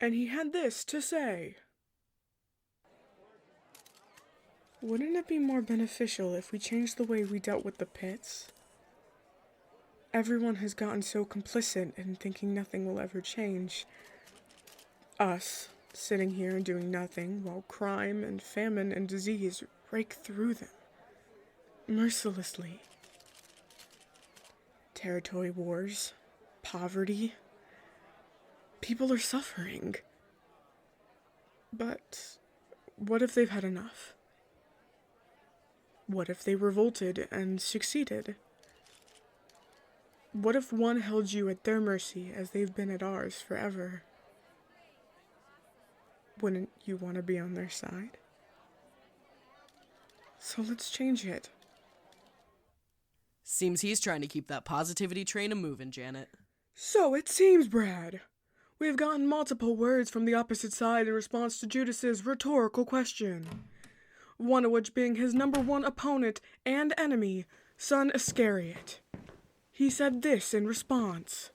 and he had this to say. Wouldn't it be more beneficial if we changed the way we dealt with the pits? Everyone has gotten so complicit in thinking nothing will ever change. Us, sitting here and doing nothing while crime and famine and disease rake through them, mercilessly. Territory wars, poverty. People are suffering. But what if they've had enough? What if they revolted and succeeded? What if one held you at their mercy as they've been at ours forever? Wouldn't you want to be on their side? So let's change it. Seems he's trying to keep that positivity train a-moving, Janet. So it seems, Brad. We've gotten multiple words from the opposite side in response to Judas's rhetorical question. One of which being his number one opponent and enemy, son Iscariot. He said this in response.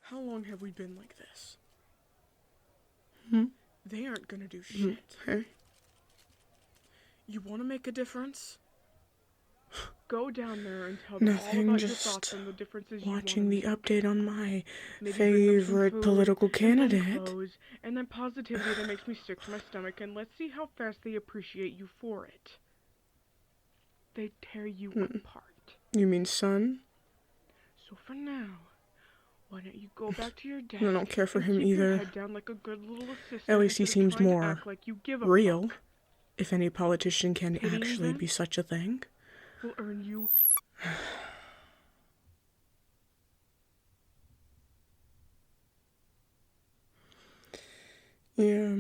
How long have we been like this? They aren't gonna do shit. Okay. You wanna make a difference? Go down there and tell them all about your thoughts and the differences you want to make. Watching the update on my favorite political candidate. And then positivity that makes me sick to my stomach, and let's see how fast they appreciate you for it. They tear you apart. You mean son? So for now, why don't you go back to your dad? I don't care for him either. Head down like a good little assistant. At least he seems more real. If any politician can actually be such a thing. Will earn you. Yeah.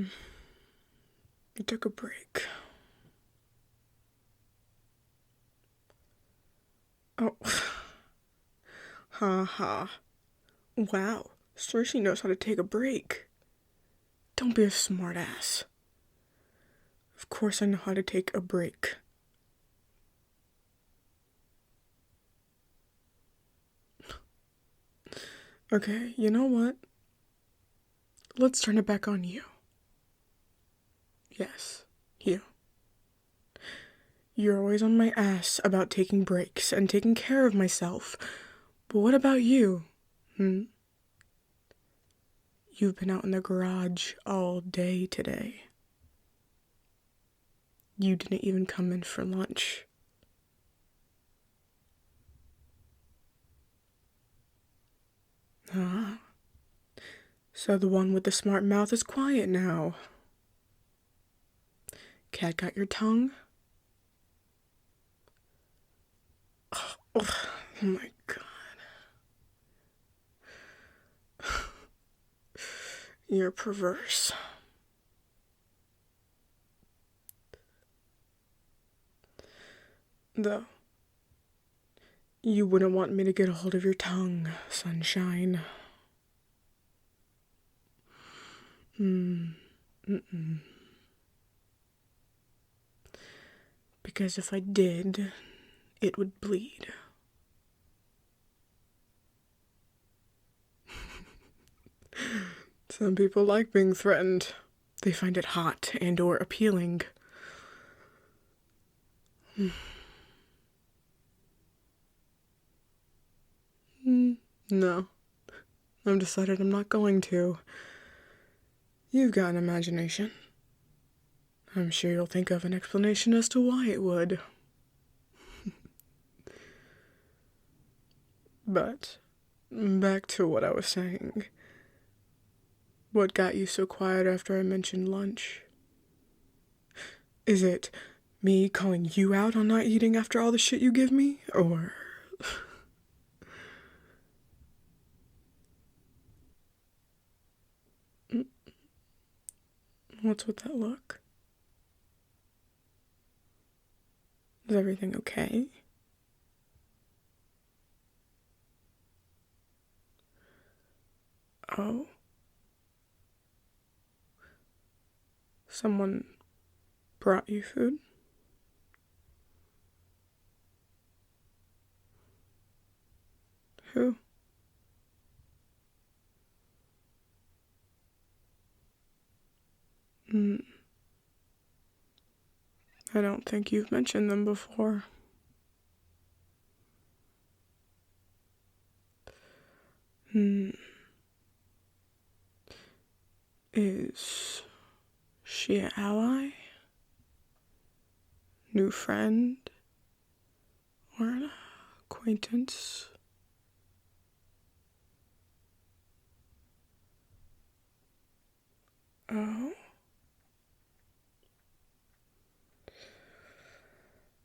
I took a break. Oh. Ha ha. Wow. Circe knows how to take a break. Don't be a smartass. Of course I know how to take a break. Okay, you know what? Let's turn it back on you. Yes, you. You're always on my ass about taking breaks and taking care of myself. But what about you? You've been out in the garage all day today. You didn't even come in for lunch. Ah. So the one with the smart mouth is quiet now. Cat got your tongue? Oh my god. You're perverse. Though, you wouldn't want me to get a hold of your tongue, sunshine. Because if I did, it would bleed. Some people like being threatened. They find it hot and or appealing. No. I've decided I'm not going to. You've got an imagination. I'm sure you'll think of an explanation as to why it would. But, back to what I was saying. What got you so quiet after I mentioned lunch? Is it me calling you out on not eating after all the shit you give me? Or... What's with that look? Is everything okay? Oh. Someone brought you food? Who? I don't think you've mentioned them before. Is she an ally? New friend? Or an acquaintance? Oh?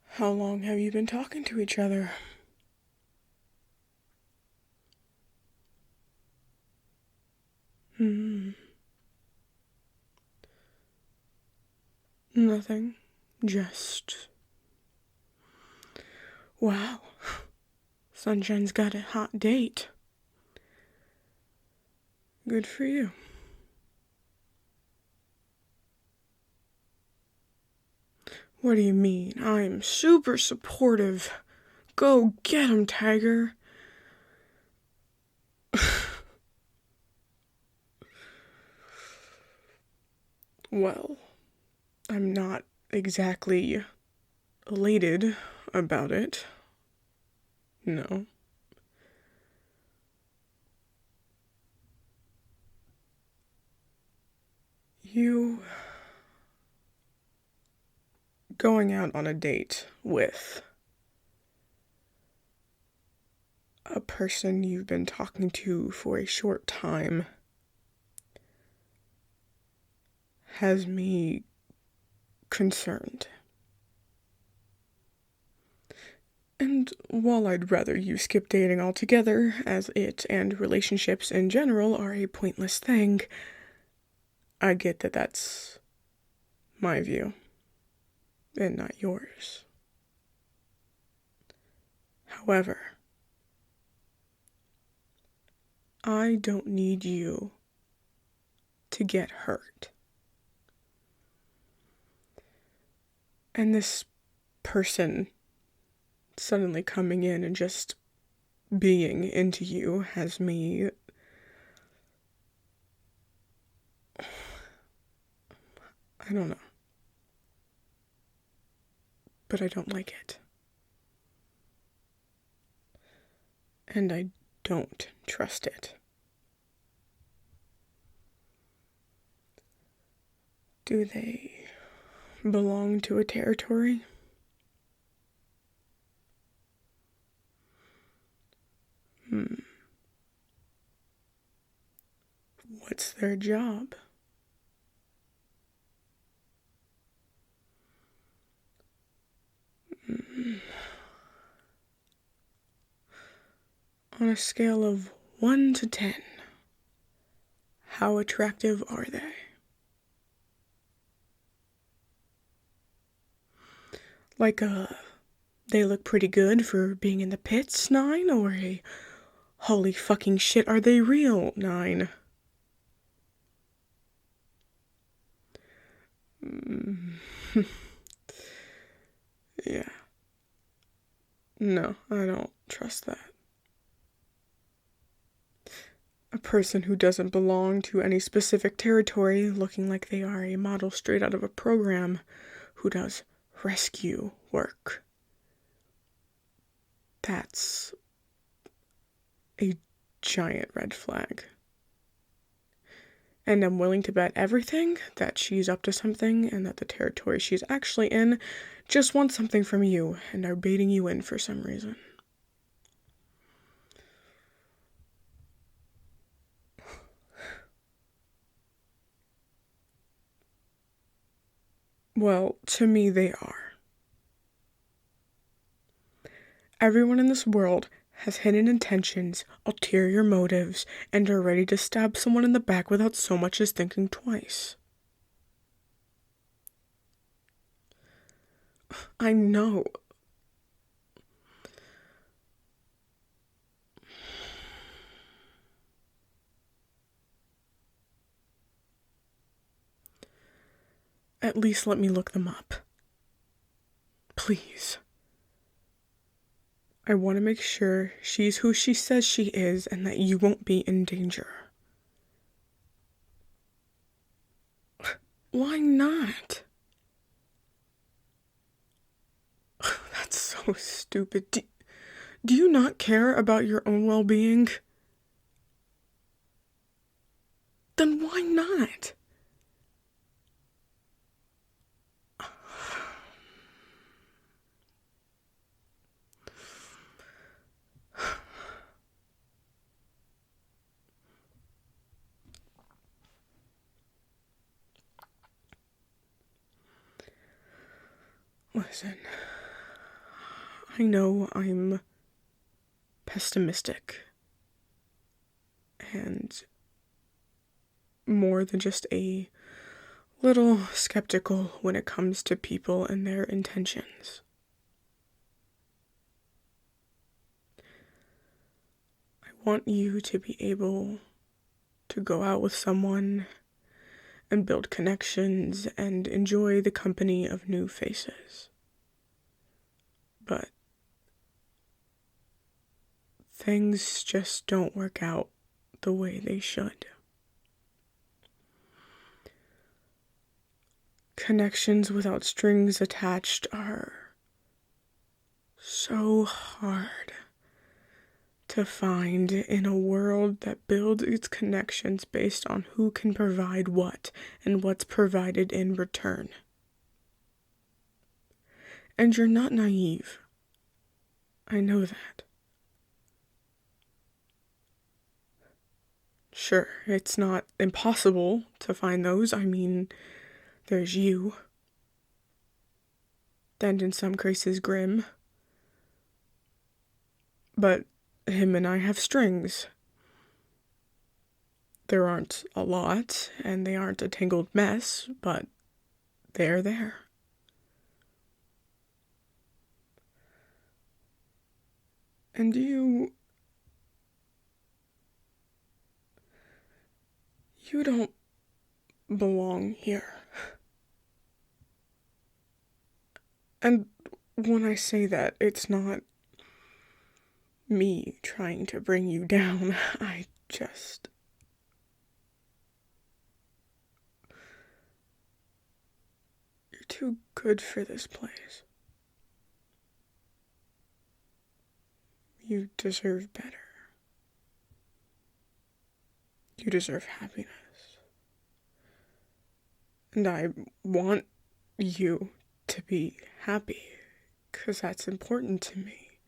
How long have you been talking to each other? Nothing. Just... Wow. Sunshine's got a hot date. Good for you. What do you mean? I'm super supportive. Go get him, Tiger. Well, I'm not exactly elated about it. No. You going out on a date with a person you've been talking to for a short time has me concerned. And while I'd rather you skip dating altogether, as it and relationships in general are a pointless thing, I get that that's my view, and not yours. However, I don't need you to get hurt. And this person suddenly coming in and just being into you has me... I don't know. But I don't like it. And I don't trust it. Do they belong to a territory? What's their job? On a scale of 1 to 10, how attractive are they? Like they look pretty good for being in the pits 9, or a holy fucking shit, are they real 9? Yeah. No, I don't trust that. A person who doesn't belong to any specific territory, looking like they are a model straight out of a program, who does rescue work. That's a giant red flag. And I'm willing to bet everything that she's up to something and that the territory she's actually in just wants something from you and are baiting you in for some reason. Well, to me they are. Everyone in this world has hidden intentions, ulterior motives, and are ready to stab someone in the back without so much as thinking twice. I know. At least let me look them up. Please. I want to make sure she's who she says she is and that you won't be in danger. Why not? That's so stupid. Do you not care about your own well-being? Then why not? Listen, I know I'm pessimistic and more than just a little skeptical when it comes to people and their intentions. I want you to be able to go out with someone and build connections and enjoy the company of new faces. But things just don't work out the way they should. Connections without strings attached are so hard to find in a world that builds its connections based on who can provide what and what's provided in return. And you're not naive. I know that. Sure, it's not impossible to find those. I mean, there's you. And in some cases, Grimm. But him and I have strings. There aren't a lot, and they aren't a tangled mess, but they're there. And you don't belong here. And when I say that, it's not me trying to bring you down. You're too good for this place. You deserve better. You deserve happiness. And I want you to be happy, 'cause that's important to me.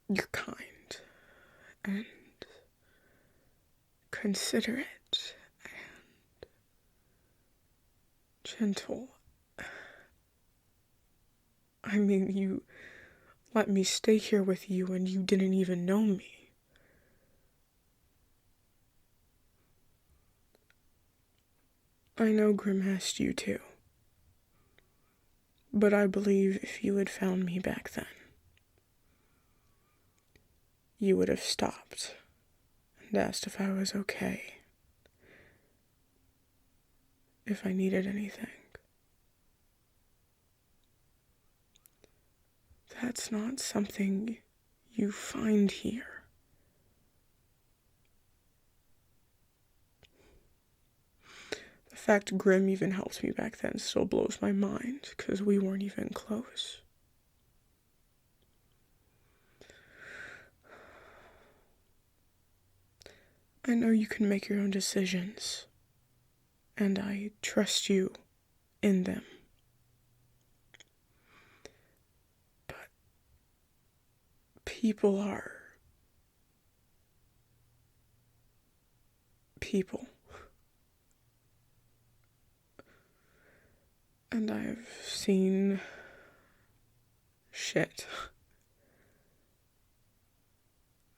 You're kind and considerate and gentle. I mean, you let me stay here with you and you didn't even know me. I know Grimm asked you to, but I believe if you had found me back then, you would have stopped and asked if I was okay, if I needed anything. That's not something you find here. The fact Grimm even helped me back then still blows my mind, because we weren't even close. I know you can make your own decisions, and I trust you in them. But people are people. And I've seen shit.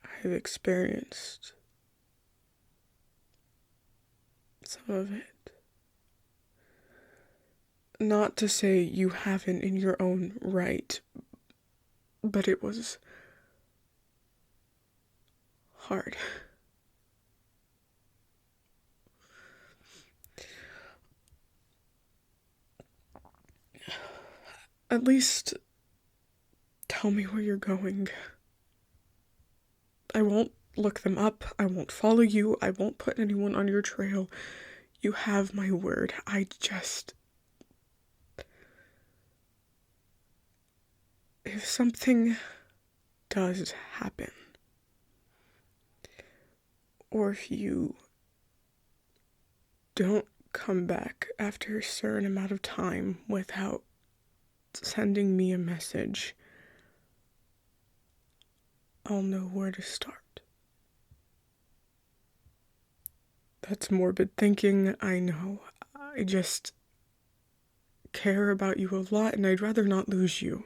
I've experienced some of it. Not to say you haven't in your own right, but it was hard. At least tell me where you're going. I won't look them up. I won't follow you. I won't put anyone on your trail. You have my word. If something does happen, or if you don't come back after a certain amount of time without sending me a message, I'll know where to start. That's morbid thinking, I know. I just care about you a lot, and I'd rather not lose you.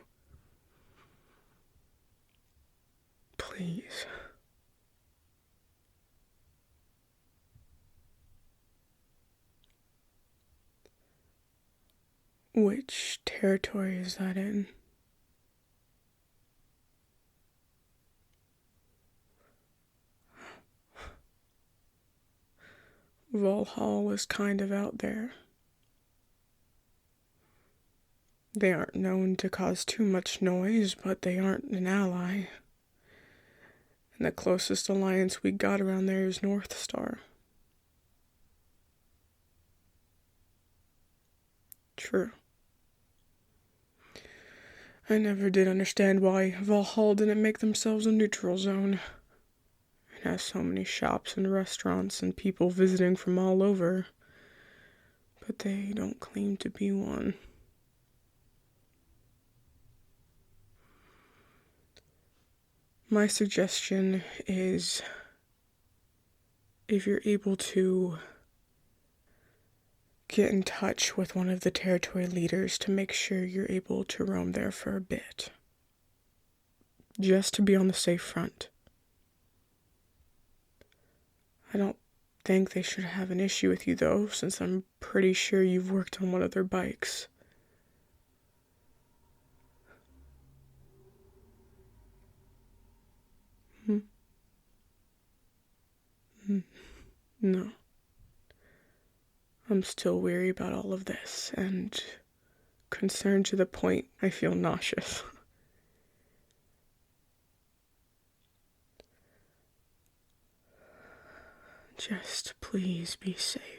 Please. Which territory is that in? Valhalla is kind of out there. They aren't known to cause too much noise, but they aren't an ally. And the closest alliance we got around there is North Star. True. I never did understand why Valhalla didn't make themselves a neutral zone. It has so many shops and restaurants and people visiting from all over, but they don't claim to be one. My suggestion is, if you're able to get in touch with one of the territory leaders to make sure you're able to roam there for a bit. Just to be on the safe front. I don't think they should have an issue with you though, since I'm pretty sure you've worked on one of their bikes. No. I'm still weary about all of this, and concerned to the point I feel nauseous. Just please be safe.